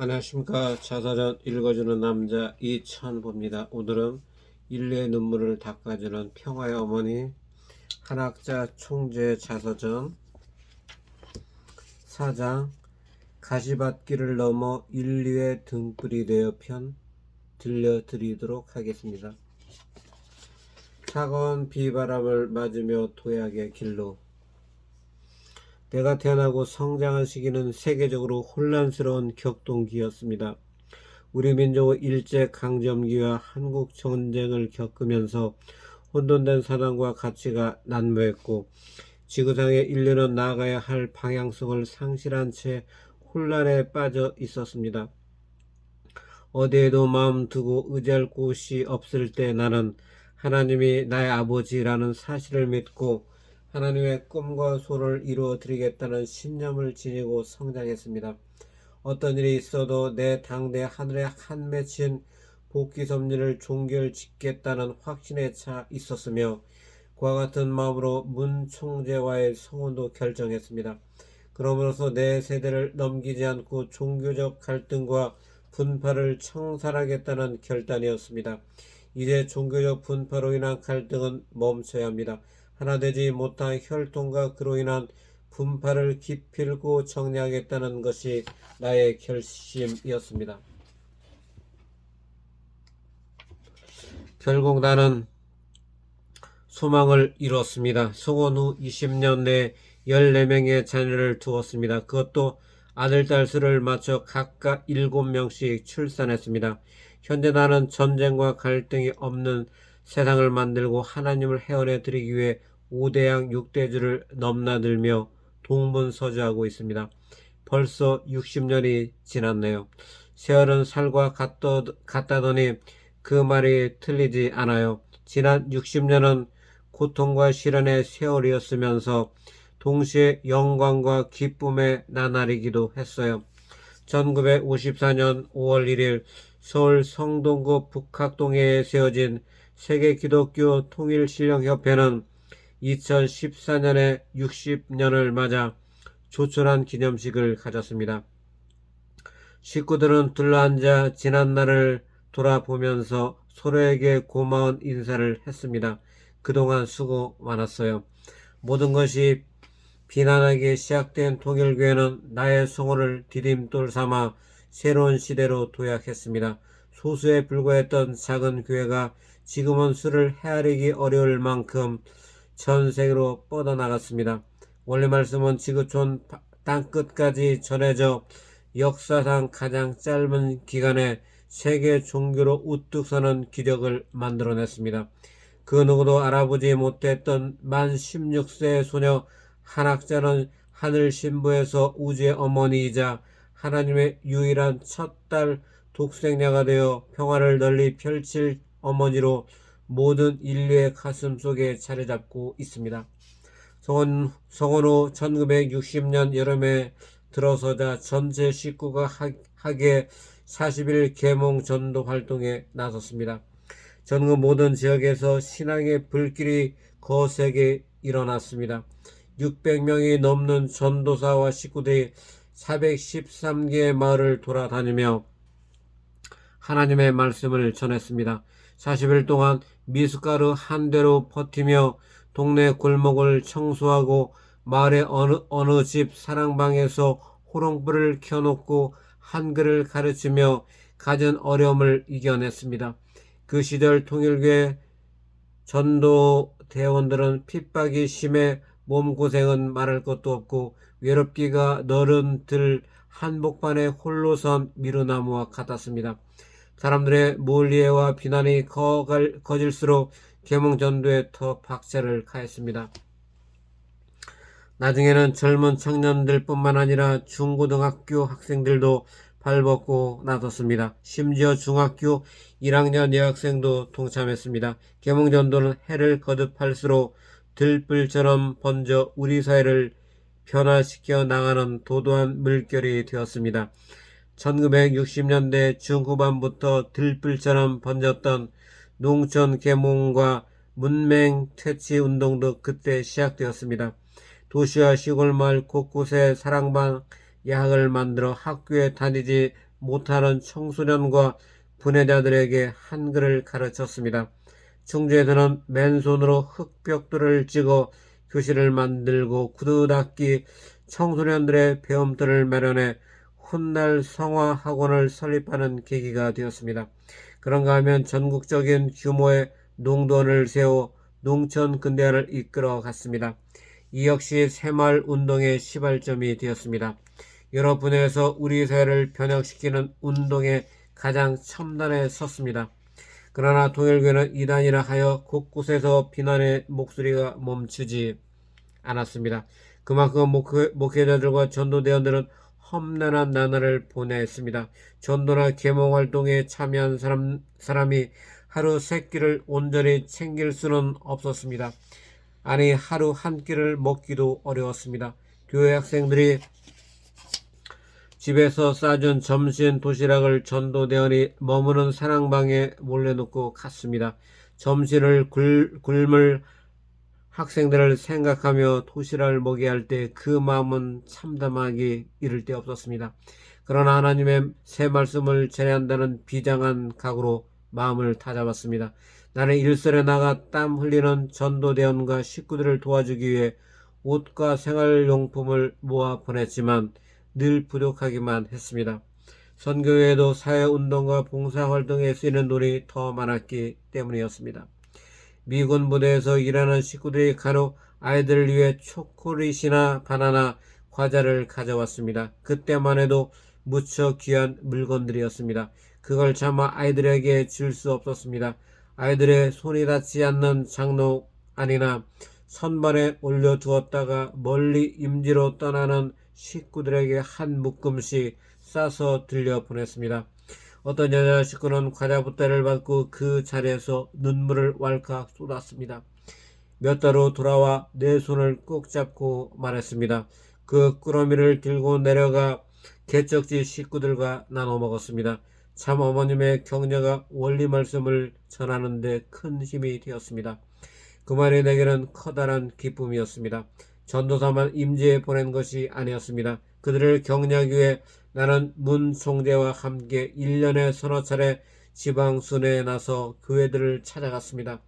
안녕하십니까. 자서전 읽어주는 남자 이천보입니다. 오늘은 인류의 눈물을 닦아주는 평화의 어머니 한학자 총재 자서전 4장 가시밭길을 넘어 인류의 등불이 되어 편 들려드리도록 하겠습니다. 차가운 비바람을 맞으며 도약의 길로 내가 태어나고 성장한 시기는 세계적으로 혼란스러운 격동기였습니다. 우리 민족은 일제강점기와 한국전쟁을 겪으면서 혼돈된 사상과 가치가 난무했고 지구상의 인류는 나아가야 할 방향성을 상실한 채 혼란에 빠져 있었습니다. 어디에도 마음 두고 의지할 곳이 없을 때 나는 하나님이 나의 아버지라는 사실을 믿고 하나님의 꿈과 소를 이루어 드리겠다는 신념을 지니고 성장했습니다. 어떤 일이 있어도 내 당대 하늘에 한 맺힌 복귀 섭리를 종결 짓겠다는 확신에 차 있었으며 그와 같은 마음으로 문 총재와의 성혼도 결정했습니다. 그러므로서 내 세대를 넘기지 않고 종교적 갈등과 분파를 청산하겠다는 결단이었습니다. 이제 종교적 분파로 인한 갈등은 멈춰야 합니다. 하나 되지 못한 혈통과 그로 인한 분파를 기필고 정리하겠다는 것이 나의 결심이었습니다. 결국 나는 소망을 이뤘습니다. 성혼 후 20년 내에 14명의 자녀를 두었습니다. 그것도 아들, 딸 수를 맞춰 각각 7명씩 출산했습니다. 현재 나는 전쟁과 갈등이 없는 세상을 만들고 하나님을 회원해 드리기 위해 5대양 6대주를 넘나들며 동분서주하고 있습니다. 벌써 60년이 지났네요. 세월은 살과 같다더니 그 말이 틀리지 않아요. 지난 60년은 고통과 시련의 세월이었으면서 동시에 영광과 기쁨의 나날이기도 했어요. 1954년 5월 1일 서울 성동구 북학동에 세워진 세계기독교 통일신령협회는 2014년에 60년을 맞아 조촐한 기념식을 가졌습니다. 식구들은 둘러앉아 지난날을 돌아보면서 서로에게 고마운 인사를 했습니다. 그동안 수고 많았어요. 모든 것이 비난하게 시작된 통일교회는 나의 성호를 디딤돌 삼아 새로운 시대로 도약했습니다. 소수에 불과했던 작은 교회가 지금은 수를 헤아리기 어려울 만큼 전 세계로 뻗어나갔습니다. 원래 말씀은 지구촌 땅끝까지 전해져 역사상 가장 짧은 기간에 세계 종교로 우뚝 서는 기적을 만들어냈습니다. 그 누구도 알아보지 못했던 만 16세 소녀 한학자는 하늘 신부에서 우주의 어머니이자 하나님의 유일한 첫 딸 독생녀가 되어 평화를 널리 펼칠 어머니로 모든 인류의 가슴 속에 자리 잡고 있습니다. 성혼 후 1960년 여름에 들어서자 전체 식구가 하계 40일 계몽 전도 활동에 나섰습니다. 전국 모든 지역에서 신앙의 불길이 거세게 일어났습니다. 600명이 넘는 전도사와 식구들이 413개의 마을을 돌아다니며 하나님의 말씀을 전했습니다. 40일 동안 미숫가루 한 대로 버티며 동네 골목을 청소하고 마을의 어느 집 사랑방에서 호롱불을 켜놓고 한글을 가르치며 갖은 어려움을 이겨냈습니다. 그 시절 통일교회 전도 대원들은 핍박이 심해 몸고생은 말할 것도 없고 외롭기가 너른 들 한복판에 홀로 선 미루나무와 같았습니다. 사람들의 몰리해와 비난이 거질수록 계몽전도에 더 박차를 가했습니다. 나중에는 젊은 청년들 뿐만 아니라 중고등학교 학생들도 발벗고 나섰습니다. 심지어 중학교 1학년 여학생도 동참했습니다. 계몽전도는 해를 거듭할수록 들불처럼 번져 우리 사회를 변화시켜 나가는 도도한 물결이 되었습니다. 1960년대 중후반부터 들불처럼 번졌던 농촌 계몽과 문맹 퇴치 운동도 그때 시작되었습니다. 도시와 시골 마을 곳곳에 사랑방 야학을 만들어 학교에 다니지 못하는 청소년과 분해자들에게 한글을 가르쳤습니다. 충주에서는 맨손으로 흙벽돌을 찍어 교실을 만들고 구두 닦기, 청소년들의 배움터를 마련해 훗날 성화 학원을 설립하는 계기가 되었습니다. 그런가 하면 전국적인 규모의 농던을 세워 농촌 근대화를 이끌어 갔습니다. 이 역시 새마을 운동의 시발점이 되었습니다. 여러 분야에서 우리 사회를 변혁시키는 운동의 가장 첨단에 섰습니다. 그러나 통일교회는 이단이라 하여 곳곳에서 비난의 목소리가 멈추지 않았습니다. 그만큼 목회자들과 전도대원들은 험난한 나날을 보내야 했습니다. 전도나 계몽활동에 참여한 사람이 하루 세 끼를 온전히 챙길 수는 없었습니다. 아니, 하루 한 끼를 먹기도 어려웠습니다. 교회 학생들이 집에서 싸준 점심 도시락을 전도대원이 머무는 사랑방에 몰래 놓고 갔습니다. 점심을 굶을 학생들을 생각하며 도시락을 먹여야 할 때 그 마음은 참담하기 이를 데 없었습니다. 그러나 하나님의 새 말씀을 전한다는 비장한 각오로 마음을 다잡았습니다. 나는 일선에 나가 땀 흘리는 전도대원과 식구들을 도와주기 위해 옷과 생활용품을 모아 보냈지만 늘 부족하기만 했습니다. 선교 외에도 사회운동과 봉사활동에 쓰이는 돈이 더 많았기 때문이었습니다. 미군 부대에서 일하는 식구들이 간혹 아이들을 위해 초콜릿이나 바나나, 과자를 가져왔습니다. 그때만 해도 무척 귀한 물건들이었습니다. 그걸 차마 아이들에게 줄 수 없었습니다. 아이들의 손이 닿지 않는 장롱 안이나 선반에 올려두었다가 멀리 임지로 떠나는 식구들에게 한 묶음씩 싸서 들려보냈습니다. 어떤 여자 식구는 과자 부대를 받고 그 자리에서 눈물을 왈칵 쏟았습니다. 몇 달 후 돌아와 내 손을 꼭 잡고 말했습니다. 그 꾸러미를 들고 내려가 개척지 식구들과 나눠 먹었습니다. 참 어머님의 격려가 원리 말씀을 전하는 데 큰 힘이 되었습니다. 그 말이 내게는 커다란 기쁨이었습니다. 전도사만 임지에 보낸 것이 아니었습니다. 그들을 격려하기 위해 나는 문 총재와 함께 1년에 서너 차례 지방 순회에 나서 교회들을 찾아갔습니다.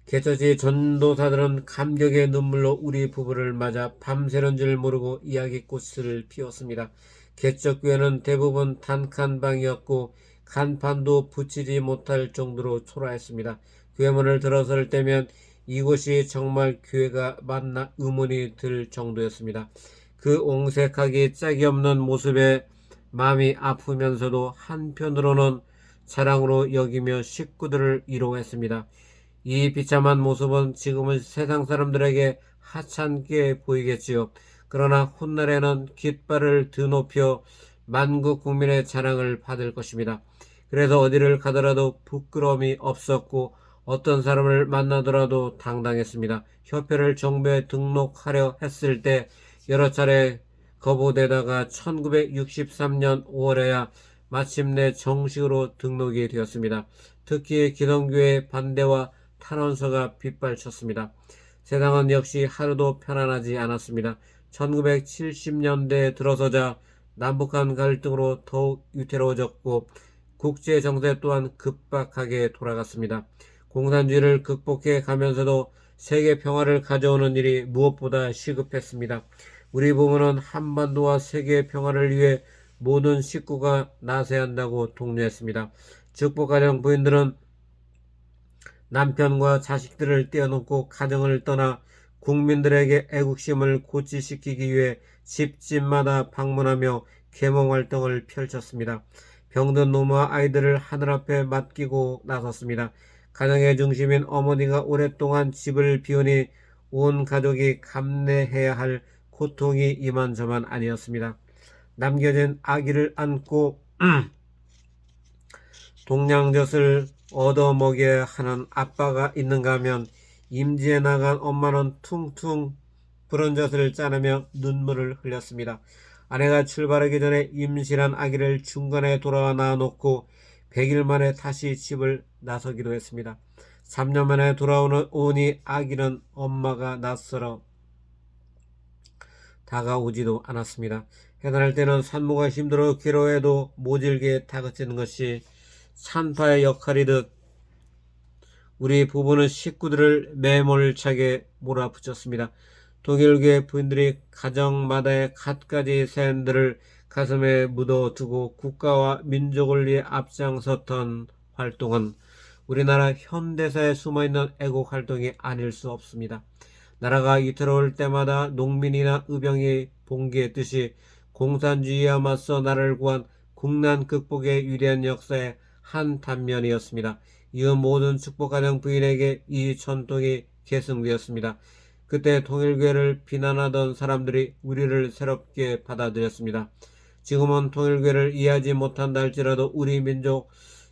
개처지 전도사들은 감격의 눈물로 우리 부부를 맞아 밤새는 줄 모르고 이야기꽃을 피웠습니다. 개척교회는 대부분 단칸방이었고 간판도 붙이지 못할 정도로 초라했습니다. 교회문을 들어설 때면 이곳이 정말 교회가 맞나 의문이 들 정도였습니다. 그 옹색하기 짝이 없는 모습에 마음이 아프면서도 한편으로는 자랑으로 여기며 식구들을 위로했습니다. 이 비참한 모습은 지금은 세상 사람들에게 하찮게 보이겠지요. 그러나 훗날에는 깃발을 드높여 만국 국민의 자랑을 받을 것입니다. 그래서 어디를 가더라도 부끄러움이 없었고 어떤 사람을 만나더라도 당당했습니다. 협회를 정부에 등록하려 했을 때 여러 차례 거부되다가 1963년 5월에야 마침내 정식으로 등록이 되었습니다. 특히 기성교회의 반대와 탄원서가 빗발쳤습니다. 세상은 역시 하루도 편안하지 않았습니다. 1970년대에 들어서자 남북한 갈등으로 더욱 위태로워졌고 국제 정세 또한 급박하게 돌아갔습니다. 공산주의를 극복해 가면서도 세계 평화를 가져오는 일이 무엇보다 시급했습니다. 우리 부모는 한반도와 세계 평화를 위해 모든 식구가 나서야 한다고 독려했습니다. 축복가정 부인들은 남편과 자식들을 떼어놓고 가정을 떠나 국민들에게 애국심을 고취시키기 위해 집집마다 방문하며 계몽활동을 펼쳤습니다. 병든 노모와 아이들을 하늘 앞에 맡기고 나섰습니다. 가정의 중심인 어머니가 오랫동안 집을 비우니 온 가족이 감내해야 할 고통이 이만저만 아니었습니다. 남겨진 아기를 안고 동양젖을 얻어먹여야 하는 아빠가 있는가 하면 임지에 나간 엄마는 퉁퉁 부른 젖을 짜내며 눈물을 흘렸습니다. 아내가 출발하기 전에 임신한 아기를 중간에 돌아와 놔놓고 100일 만에 다시 집을 나서기도 했습니다. 3년 만에 돌아오니 아기는 엄마가 낯설어 다가오지도 않았습니다. 해산할 때는 산모가 힘들어 괴로워해도 모질게 다그치는 것이 산파의 역할이듯 우리 부부는 식구들을 매몰차게 몰아붙였습니다. 독일교회 부인들이 가정마다의 갖가지 사연들을 가슴에 묻어두고 국가와 민족을 위해 앞장섰던 활동은 우리나라 현대사에 숨어있는 애국 활동이 아닐 수 없습니다. 나라가 위태로울 때마다 농민이나 의병이 봉기했듯이 공산주의와 맞서 나라를 구한 국난 극복의 위대한 역사의 한 단면이었습니다. 이후 모든 축복가정 부인에게 이 전통이 계승되었습니다. 그때 통일교회를 비난하던 사람들이 우리를 새롭게 받아들였습니다. 지금은 통일교회를 이해하지 못한다 할지라도 우리 민족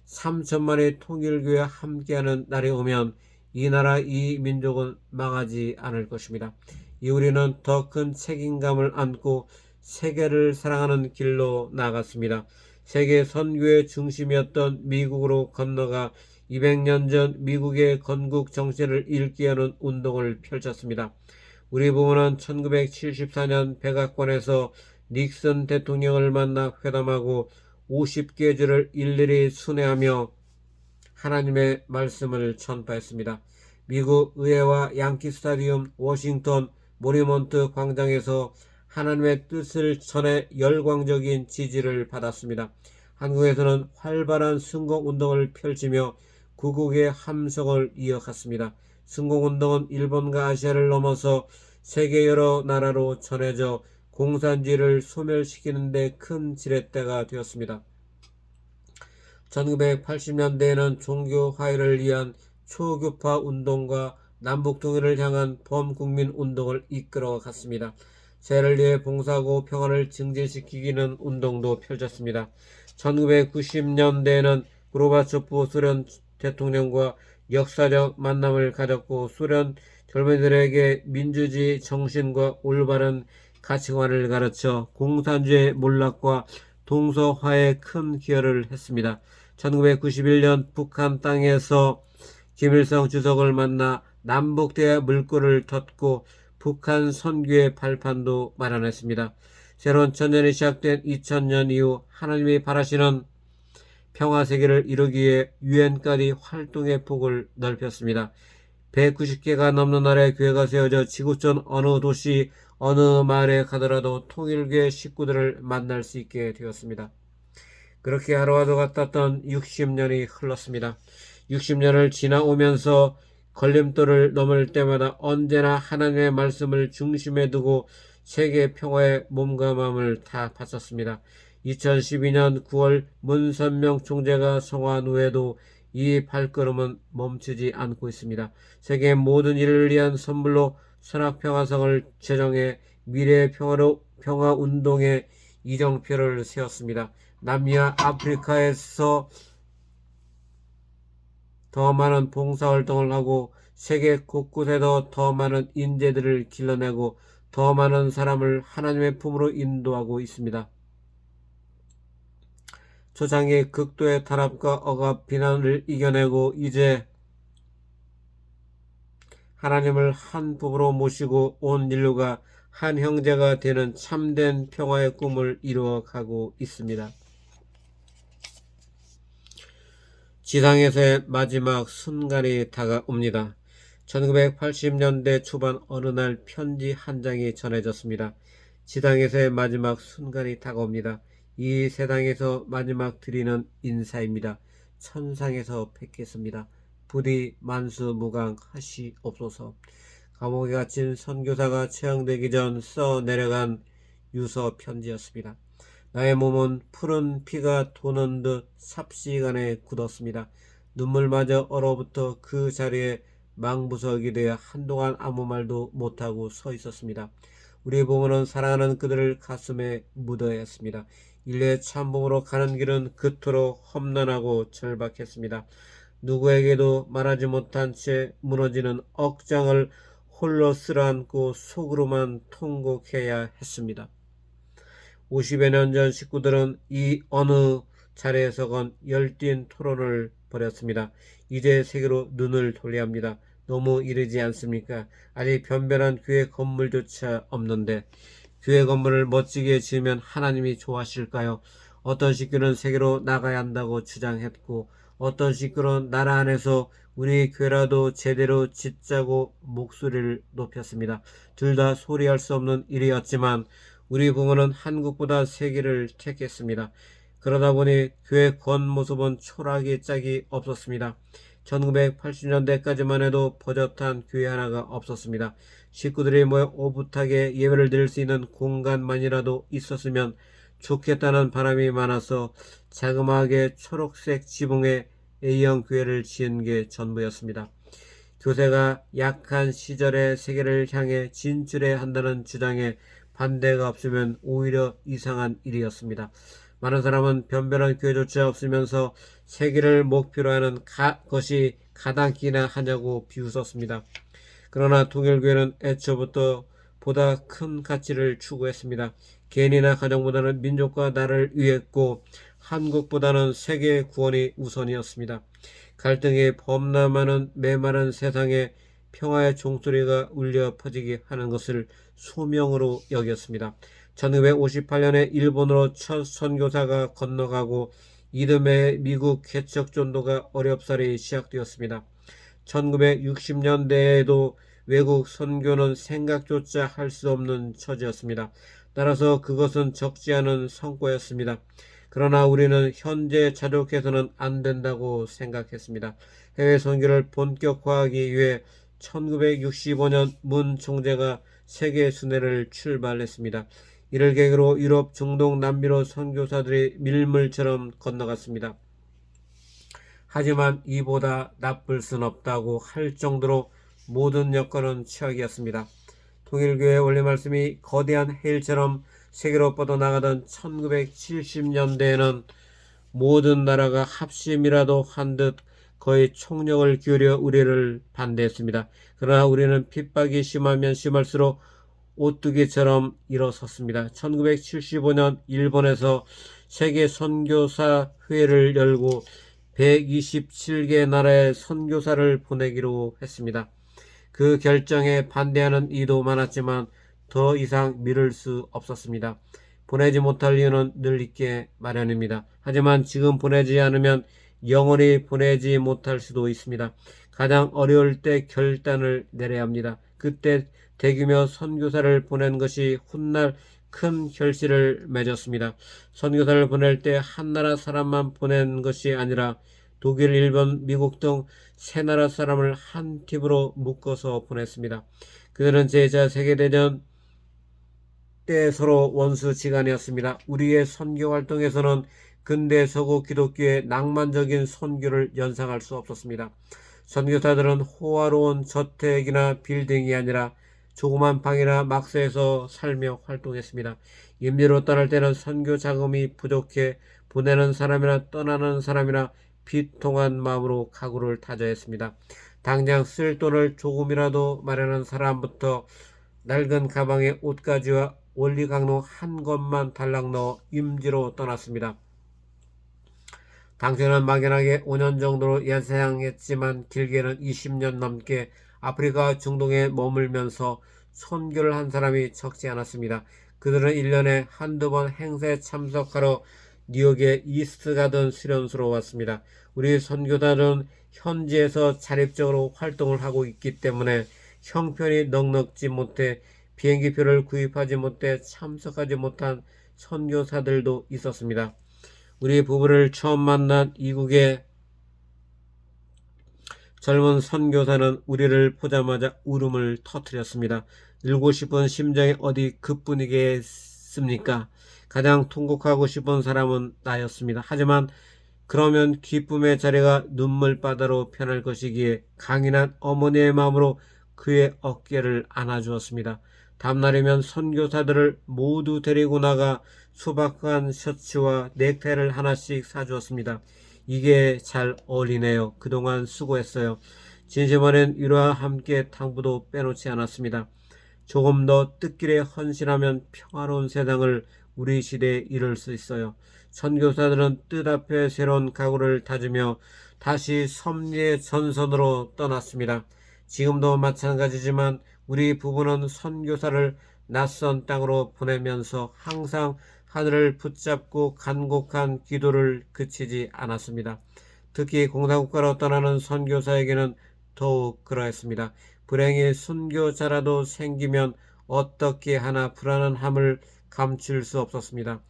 3천만의 통일교회와 함께하는 날이 오면 이 나라 이 민족은 망하지 않을 것입니다. 이 우리는 더 큰 책임감을 안고 세계를 사랑하는 길로 나아갔습니다. 세계 선교의 중심이었던 미국으로 건너가 200년 전 미국의 건국 정신을 읽게 하는 운동을 펼쳤습니다. 우리 부모는 1974년 백악관에서 닉슨 대통령을 만나 회담하고 50개 주를 일일이 순회하며 하나님의 말씀을 전파했습니다. 미국 의회와 양키 스타디움, 워싱턴, 모리먼트 광장에서 하나님의 뜻을 전해 열광적인 지지를 받았습니다. 한국에서는 활발한 순공운동을 펼치며 구국의 함성을 이어갔습니다. 순공운동은 일본과 아시아를 넘어서 세계 여러 나라로 전해져 공산주의를 소멸시키는 데 큰 지렛대가 되었습니다. 1980년대에는 종교 화해를 위한 초교파 운동과 남북 통일을 향한 범국민 운동을 이끌어 갔습니다. 세를 위해 봉사하고 평화를 증진시키기는 운동도 펼쳤습니다. 1990년대에는 고르바초프 소련 대통령과 역사적 만남을 가졌고 소련 젊은이들에게 민주주의 정신과 올바른 가치관을 가르쳐 공산주의 몰락과 동서화에 큰 기여를 했습니다. 1991년 북한 땅에서 김일성 주석을 만나 남북대화 물꼬를 텄고 북한 선교의 발판도 마련했습니다. 새로운 천년이 시작된 2000년 이후 하나님이 바라시는 평화세계를 이루기 위해 유엔까지 활동의 폭을 넓혔습니다. 190개가 넘는 나라의 교회가 세워져 지구촌 어느 도시 어느 마을에 가더라도 통일교회 식구들을 만날 수 있게 되었습니다. 그렇게 하루와도 같았던 60년이 흘렀습니다. 60년을 지나오면서 걸림돌을 넘을 때마다 언제나 하나님의 말씀을 중심에 두고 세계 평화에 몸과 마음을 다 바쳤습니다. 2012년 9월 문선명 총재가 성화한 후에도 이 발걸음은 멈추지 않고 있습니다. 세계 모든 일을 위한 선물로 선악평화성을 제정해 미래의 평화운동의 이정표를 세웠습니다. 남미와 아프리카에서 더 많은 봉사활동을 하고 세계 곳곳에도 더 많은 인재들을 길러내고 더 많은 사람을 하나님의 품으로 인도하고 있습니다. 초창기 극도의 탄압과 억압, 비난을 이겨내고 이제 하나님을 한 품으로 모시고 온 인류가 한 형제가 되는 참된 평화의 꿈을 이루어가고 있습니다. 지상에서의 마지막 순간이 다가옵니다. 1980년대 초반 어느 날 편지 한 장이 전해졌습니다. 지상에서의 마지막 순간이 다가옵니다. 이 세상에서 마지막 드리는 인사입니다. 천상에서 뵙겠습니다. 부디 만수무강하시옵소서. 감옥에 갇힌 선교사가 처형되기 전 써 내려간 유서 편지였습니다. 나의 몸은 푸른 피가 도는 듯 삽시간에 굳었습니다. 눈물마저 얼어붙어 그 자리에 망부석이 되어 한동안 아무 말도 못하고 서 있었습니다. 우리 부모는 사랑하는 그들을 가슴에 묻어야 했습니다. 인류의 참복으로 가는 길은 그토록 험난하고 절박했습니다. 누구에게도 말하지 못한 채 무너지는 억장을 홀로 쓸어안고 속으로만 통곡해야 했습니다. 50여 년 전 식구들은 이 어느 자리에서건 열띤 토론을 벌였습니다. 이제 세계로 눈을 돌려야 합니다. 너무 이르지 않습니까? 아직 변변한 교회 건물조차 없는데 교회 건물을 멋지게 지으면 하나님이 좋아하실까요? 어떤 식구는 세계로 나가야 한다고 주장했고, 어떤 식구는 나라 안에서 우리 교회라도 제대로 짓자고 목소리를 높였습니다. 둘 다 소리할 수 없는 일이었지만 우리 부모는 한국보다 세계를 택했습니다. 그러다 보니 교회 겉모습은 초라하기 짝이 없었습니다. 1980년대까지만 해도 버젓한 교회 하나가 없었습니다. 식구들이 모여 오붓하게 예배를 드릴 수 있는 공간만이라도 있었으면 좋겠다는 바람이 많아서 자그마하게 초록색 지붕에 A형 교회를 지은 게 전부였습니다. 교세가 약한 시절의 세계를 향해 진출해야 한다는 주장에 반대가 없으면 오히려 이상한 일이었습니다. 많은 사람은 변변한 교회조차 없으면서 세계를 목표로 하는 것이 가당키나 하냐고 비웃었습니다. 그러나 통일교회는 애초부터 보다 큰 가치를 추구했습니다. 개인이나 가정보다는 민족과 나라를 위했고 한국보다는 세계 구원이 우선이었습니다. 갈등이 범람하는 메마른 세상에 평화의 종소리가 울려 퍼지게 하는 것을 소명으로 여겼습니다. 1958년에 일본으로 첫 선교사가 건너가고 이듬해 미국 개척 전도가 어렵사리 시작되었습니다. 1960년대에도 외국 선교는 생각조차 할 수 없는 처지였습니다. 따라서 그것은 적지 않은 성과였습니다. 그러나 우리는 현재 자족해서는 안 된다고 생각했습니다. 해외 선교를 본격화하기 위해 1965년 문 총재가 세계 순회를 출발했습니다. 이를 계기로 유럽, 중동, 남미로 선교사들이 밀물처럼 건너갔습니다. 하지만 이보다 나쁠 순 없다고 할 정도로 모든 여건은 최악이었습니다. 통일교회 원리 말씀이 거대한 해일처럼 세계로 뻗어나가던 1970년대에는 모든 나라가 합심이라도 한 듯 거의 총력을 기울여 우리를 반대했습니다. 그러나 우리는 핍박이 심하면 심할수록 오뚜기처럼 일어섰습니다. 1975년 일본에서 세계 선교사 회를 열고 127개 나라의 선교사를 보내기로 했습니다. 그 결정에 반대하는 이도 많았지만 더 이상 미룰 수 없었습니다. 보내지 못할 이유는 늘 있게 마련입니다. 하지만 지금 보내지 않으면 영원히 보내지 못할 수도 있습니다. 가장 어려울 때 결단을 내려야 합니다. 그때 대규모 선교사를 보낸 것이 훗날 큰 결실을 맺었습니다. 선교사를 보낼 때 한 나라 사람만 보낸 것이 아니라 독일, 일본, 미국 등 세 나라 사람을 한 팀으로 묶어서 보냈습니다. 그들은 제2차 세계대전 때 서로 원수지간이었습니다. 우리의 선교 활동에서는 근대 서구 기독교의 낭만적인 선교를 연상할 수 없었습니다. 선교사들은 호화로운 저택이나 빌딩이 아니라 조그만 방이나 막사에서 살며 활동했습니다. 임시로 떠날 때는 선교 자금이 부족해 보내는 사람이나 떠나는 사람이나 비통한 마음으로 각오를 다져했습니다. 당장 쓸 돈을 조금이라도 마련한 사람부터 낡은 가방에 옷가지와 원리강로 한 것만 달랑 넣어 임지로 떠났습니다. 당시에는 막연하게 5년 정도로 예상했지만 길게는 20년 넘게 아프리카 중동에 머물면서 선교를 한 사람이 적지 않았습니다. 그들은 1년에 한두 번 행사에 참석하러 뉴욕의 이스트가든 수련소로 왔습니다. 우리 선교사들은 현지에서 자립적으로 활동을 하고 있기 때문에 형편이 넉넉지 못해 비행기표를 구입하지 못해 참석하지 못한 선교사들도 있었습니다. 우리 부부를 처음 만난 이국의 젊은 선교사는 우리를 보자마자 울음을 터뜨렸습니다. 울고 싶은 심정이 어디 그뿐이겠습니까? 가장 통곡하고 싶은 사람은 나였습니다. 하지만 그러면 기쁨의 자리가 눈물바다로 변할 것이기에 강인한 어머니의 마음으로 그의 어깨를 안아주었습니다. 다음날이면 선교사들을 모두 데리고 나가 수박한 셔츠와 넥타이를 하나씩 사주었습니다. 이게 잘 어울리네요. 그동안 수고했어요. 진심 어린 위로와 함께 당부도 빼놓지 않았습니다. 조금 더 뜻길에 헌신하면 평화로운 세상을 우리 시대에 이룰 수 있어요. 선교사들은 뜻 앞에 새로운 각오를 다지며 다시 섭리의 전선으로 떠났습니다. 지금도 마찬가지지만 우리 부부는 선교사를 낯선 땅으로 보내면서 항상 하늘을 붙잡고 간곡한 기도를 그치지 않았습니다. 특히 공산국가로 떠나는 선교사에게는 더욱 그러했습니다. 불행히 순교자라도 생기면 어떻게 하나 불안함을 감출 수 없었습니다.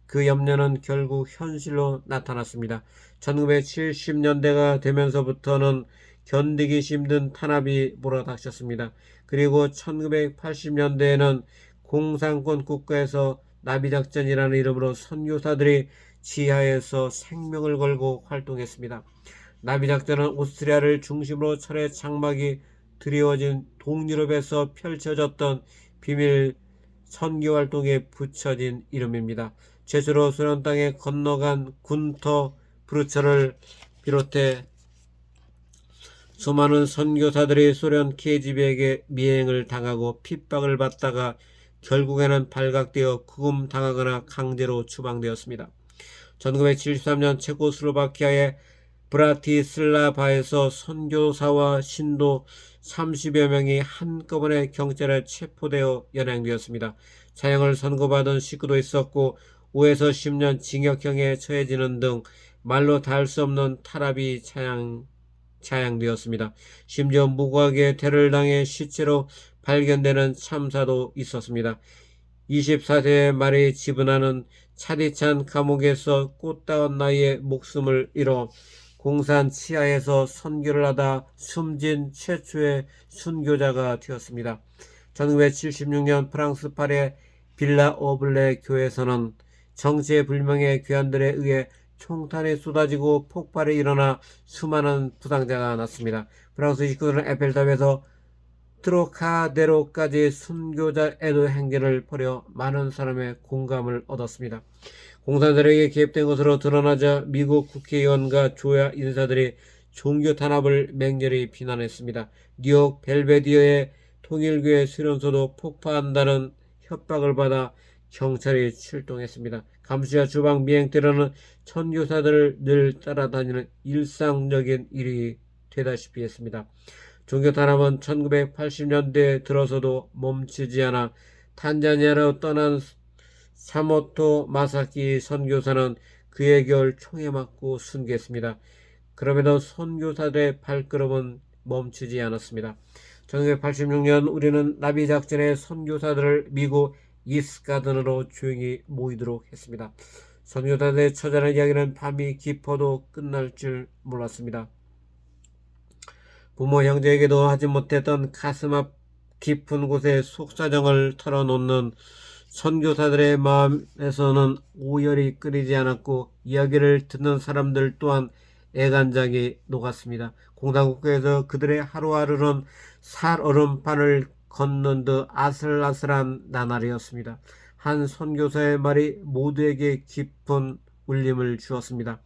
그 염려는 결국 현실로 나타났습니다. 1970년대가 되면서부터는 견디기 힘든 탄압이 몰아닥쳤습니다. 그리고 1980년대에는 공산권 국가에서 나비작전이라는 이름으로 선교사들이 지하에서 생명을 걸고 활동했습니다. 나비작전은 오스트리아를 중심으로 철의 장막이 드리워진 동유럽에서 펼쳐졌던 비밀 선교활동에 붙여진 이름입니다. 최초로 소련 땅에 건너간 군터 브루처를 비롯해 수많은 선교사들이 소련 KGB에게 미행을 당하고 핍박을 받다가 결국에는 발각되어 구금당하거나 강제로 추방되었습니다. 1973년 체코슬로바키아의 브라티슬라바에서 선교사와 신도 30여 명이 한꺼번에 경찰에 체포되어 연행되었습니다. 사형을 선고받은 식구도 있었고 5에서 10년 징역형에 처해지는 등 말로 다 할 수 없는 탄압이 자양되었습니다. 심지어 무고하게 테러를 당해 시체로 발견되는 참사도 있었습니다. 24세의 말이 지분하는 차디찬 감옥에서 꽃다운 나이에 목숨을 잃어 공산 치하에서 선교를 하다 숨진 최초의 순교자가 되었습니다. 1976년 프랑스 파리의 빌라 오블레 교회에서는 정체불명의 괴한들에 의해 총탄이 쏟아지고 폭발이 일어나 수많은 부상자가 났습니다. 프랑스 식구들은 에펠탑에서 트로카데로까지 순교자 애도 행진을 벌여 많은 사람의 공감을 얻었습니다. 공산들에게 개입된 것으로 드러나자 미국 국회의원과 조야 인사들이 종교 탄압을 맹렬히 비난했습니다. 뉴욕 벨베디어의 통일교회 수련소도 폭파한다는 협박을 받아 경찰이 출동했습니다. 감시와 주방 미행 때로는 선교사들을 늘 따라다니는 일상적인 일이 되다시피 했습니다. 종교 탄압은 1980년대에 들어서도 멈추지 않아 탄자니아로 떠난 사모토 마사키 선교사는 그의 겨울 총에 맞고 순교했습니다. 그럼에도 선교사들의 발걸음은 멈추지 않았습니다. 1986년 우리는 나비작전의 선교사들을 미국 이스가든으로 조용히 모이도록 했습니다. 선교사들의 처절한 이야기는 밤이 깊어도 끝날 줄 몰랐습니다. 부모 형제에게도 하지 못했던 가슴 앞 깊은 곳에 속사정을 털어놓는 선교사들의 마음에서는 오열이 끊이지 않았고 이야기를 듣는 사람들 또한 애간장이 녹았습니다. 공산국가에서 그들의 하루하루는 살얼음판을 걷는 듯 아슬아슬한 나날이었습니다. 한 선교사의 말이 모두에게 깊은 울림을 주었습니다.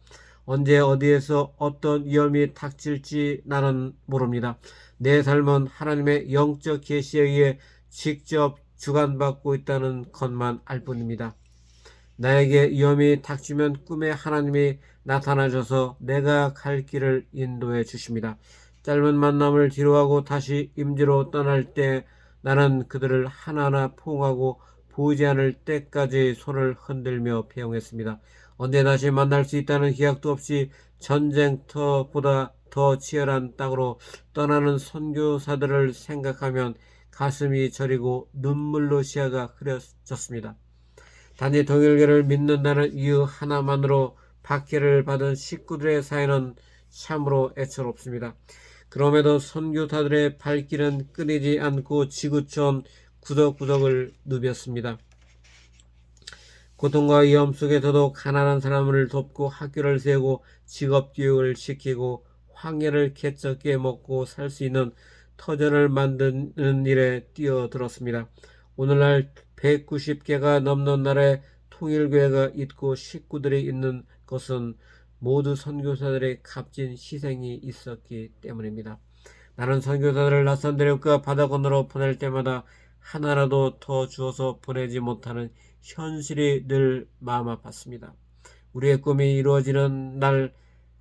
언제 어디에서 어떤 위험이 닥칠지 나는 모릅니다. 내 삶은 하나님의 영적 계시에 의해 직접 주관받고 있다는 것만 알 뿐입니다. 나에게 위험이 닥치면 꿈에 하나님이 나타나셔서 내가 갈 길을 인도해 주십니다. 짧은 만남을 뒤로하고 다시 임지로 떠날 때 나는 그들을 하나하나 포옹하고 보이지 않을 때까지 손을 흔들며 배웅했습니다. 언제 다시 만날 수 있다는 기약도 없이 전쟁터보다 더 치열한 땅으로 떠나는 선교사들을 생각하면 가슴이 저리고 눈물로 시야가 흐려졌습니다. 단지 동일교를 믿는다는 이유 하나만으로 박해를 받은 식구들의 사연은 참으로 애처롭습니다. 그럼에도 선교사들의 발길은 끊이지 않고 지구촌 구석구석을 누볐습니다. 고통과 위험 속에서도 가난한 사람을 돕고 학교를 세우고 직업교육을 시키고 황해를 개척해 먹고 살 수 있는 터전을 만드는 일에 뛰어들었습니다. 오늘날 190개가 넘는 나라에 통일교회가 있고 식구들이 있는 것은 모두 선교사들의 값진 희생이 있었기 때문입니다. 나는 선교사들을 낯선 대륙과 바다 건너로 보낼 때마다 하나라도 더 주어서 보내지 못하는 현실이 늘 마음 아팠습니다. 우리의 꿈이 이루어지는 날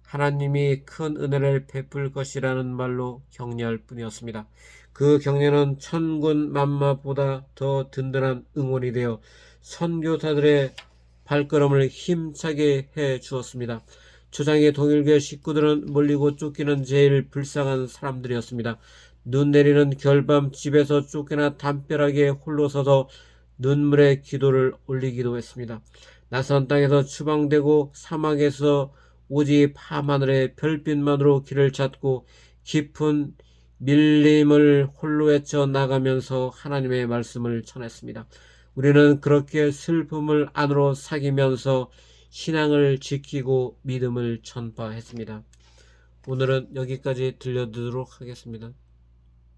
하나님이 큰 은혜를 베풀 것이라는 말로 격려할 뿐이었습니다. 그 격려는 천군 만마보다 더 든든한 응원이 되어 선교사들의 발걸음을 힘차게 해 주었습니다. 초장의 동일교회 식구들은 몰리고 쫓기는 제일 불쌍한 사람들이었습니다. 눈 내리는 겨울밤 집에서 쫓겨나 담벼락에 홀로 서서 눈물의 기도를 올리기도 했습니다. 낯선 땅에서 추방되고 사막에서 오직 밤하늘의 별빛만으로 길을 찾고 깊은 밀림을 홀로 헤쳐 나가면서 하나님의 말씀을 전했습니다. 우리는 그렇게 슬픔을 안으로 사귀면서 신앙을 지키고 믿음을 전파했습니다. 오늘은 여기까지 들려드리도록 하겠습니다.